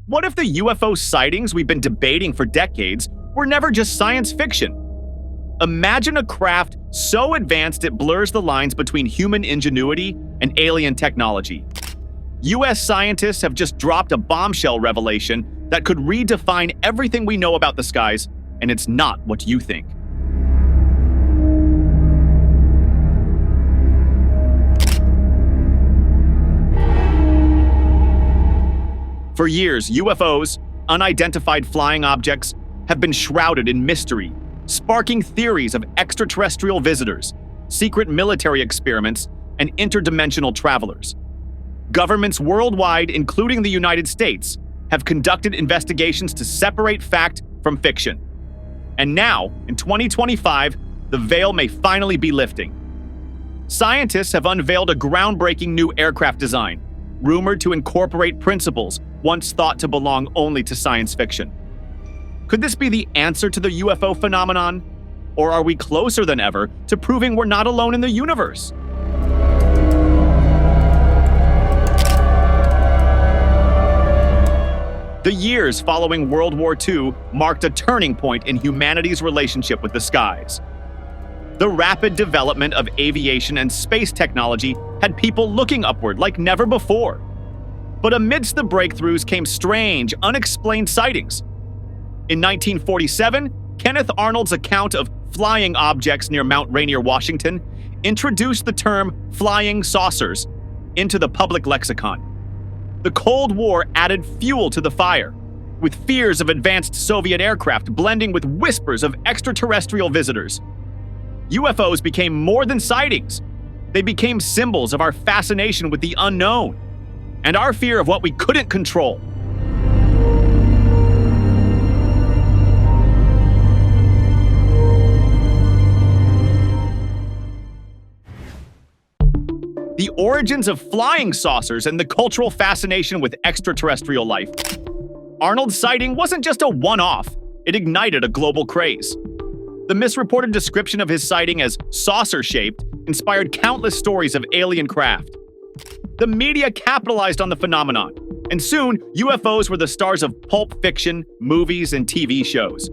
What if the UFO sightings we've been debating for decades were never just science fiction? Imagine a craft so advanced it blurs the lines between human ingenuity and alien technology. US scientists have just dropped a bombshell revelation that could redefine everything we know about the skies, and it's not what you think. For years, UFOs, unidentified flying objects, have been shrouded in mystery, sparking theories of extraterrestrial visitors, secret military experiments, and interdimensional travelers. Governments worldwide, including the United States, have conducted investigations to separate fact from fiction. And now, in 2025, the veil may finally be lifting. Scientists have unveiled a groundbreaking new aircraft design, rumored to incorporate principles once thought to belong only to science fiction. Could this be the answer to the UFO phenomenon? Or are we closer than ever to proving we're not alone in the universe? The years following World War II marked a turning point in humanity's relationship with the skies. The rapid development of aviation and space technology had people looking upward like never before. But amidst the breakthroughs came strange, unexplained sightings. In 1947, Kenneth Arnold's account of flying objects near Mount Rainier, Washington, introduced the term flying saucers into the public lexicon. The Cold War added fuel to the fire, with fears of advanced Soviet aircraft blending with whispers of extraterrestrial visitors. UFOs became more than sightings. They became symbols of our fascination with the unknown and our fear of what we couldn't control. The origins of flying saucers and the cultural fascination with extraterrestrial life. Arnold's sighting wasn't just a one-off, it ignited a global craze. The misreported description of his sighting as saucer-shaped inspired countless stories of alien craft. The media capitalized on the phenomenon, and soon UFOs were the stars of pulp fiction, movies, and TV shows.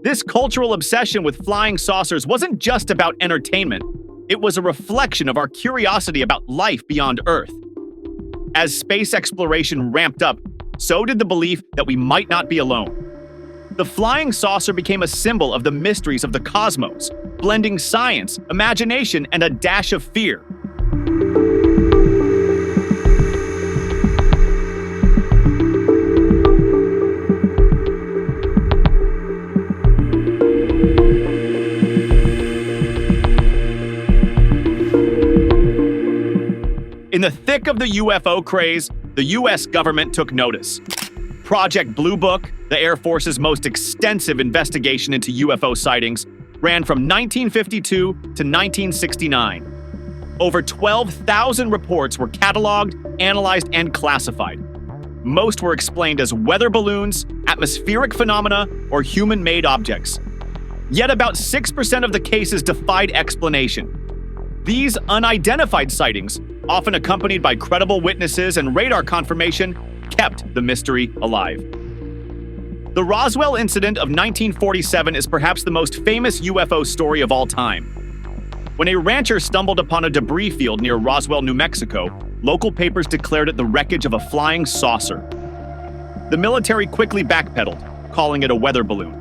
This cultural obsession with flying saucers wasn't just about entertainment. It was a reflection of our curiosity about life beyond Earth. As space exploration ramped up, so did the belief that we might not be alone. The flying saucer became a symbol of the mysteries of the cosmos, blending science, imagination, and a dash of fear. In the thick of the UFO craze, the US government took notice. Project Blue Book, the Air Force's most extensive investigation into UFO sightings, ran from 1952 to 1969. Over 12,000 reports were cataloged, analyzed, and classified. Most were explained as weather balloons, atmospheric phenomena, or human-made objects. Yet about 6% of the cases defied explanation. These unidentified sightings, often accompanied by credible witnesses and radar confirmation, kept the mystery alive. The Roswell incident of 1947 is perhaps the most famous UFO story of all time. When a rancher stumbled upon a debris field near Roswell, New Mexico, local papers declared it the wreckage of a flying saucer. The military quickly backpedaled, calling it a weather balloon.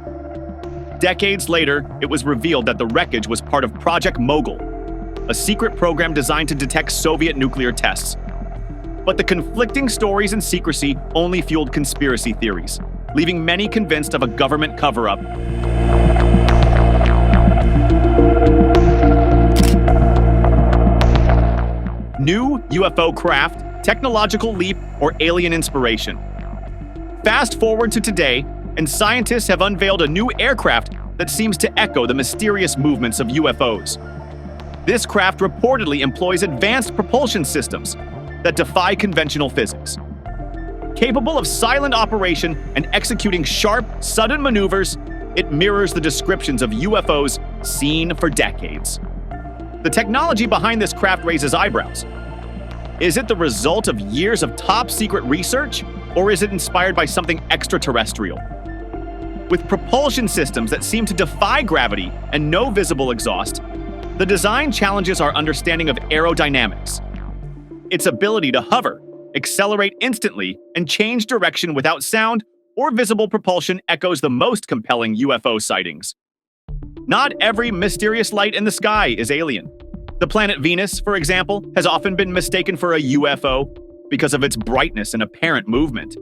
Decades later, it was revealed that the wreckage was part of Project Mogul, a secret program designed to detect Soviet nuclear tests. But the conflicting stories and secrecy only fueled conspiracy theories, leaving many convinced of a government cover-up. New UFO craft, technological leap, or alien inspiration. Fast forward to today, and scientists have unveiled a new aircraft that seems to echo the mysterious movements of UFOs. This craft reportedly employs advanced propulsion systems that defy conventional physics. Capable of silent operation and executing sharp, sudden maneuvers, it mirrors the descriptions of UFOs seen for decades. The technology behind this craft raises eyebrows. Is it the result of years of top-secret research? Or is it inspired by something extraterrestrial? With propulsion systems that seem to defy gravity and no visible exhaust, the design challenges our understanding of aerodynamics. Its ability to hover, accelerate instantly, and change direction without sound or visible propulsion echoes the most compelling UFO sightings. Not every mysterious light in the sky is alien. The planet Venus, for example, has often been mistaken for a UFO because of its brightness and apparent movement.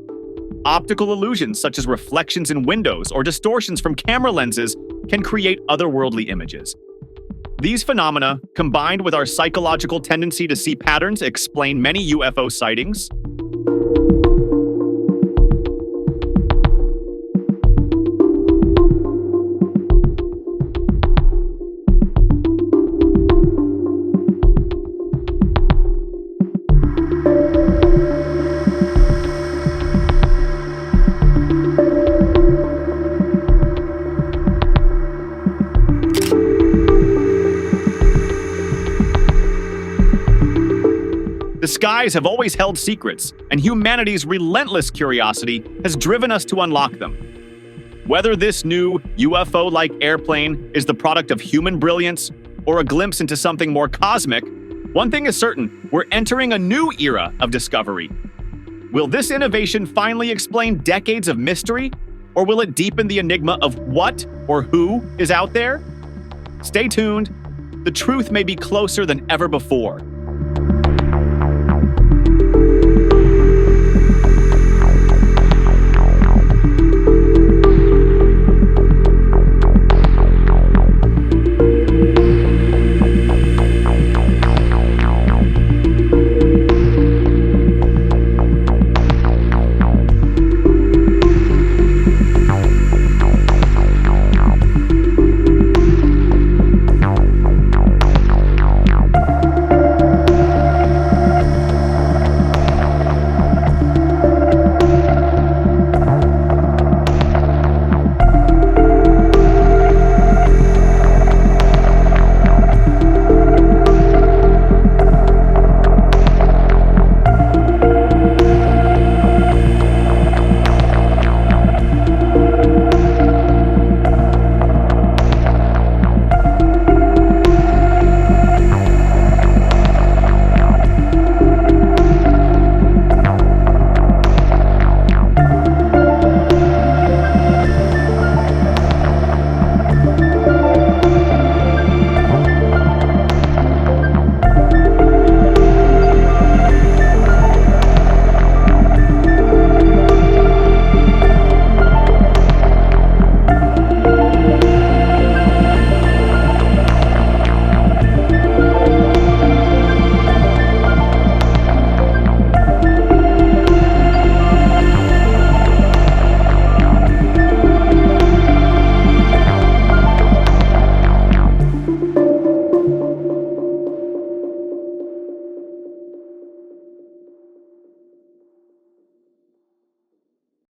Optical illusions such as reflections in windows or distortions from camera lenses can create otherworldly images. These phenomena, combined with our psychological tendency to see patterns, explain many UFO sightings. The skies have always held secrets, and humanity's relentless curiosity has driven us to unlock them. Whether this new UFO-like airplane is the product of human brilliance or a glimpse into something more cosmic, one thing is certain: we're entering a new era of discovery. Will this innovation finally explain decades of mystery, or will it deepen the enigma of what or who is out there? Stay tuned. The truth may be closer than ever before.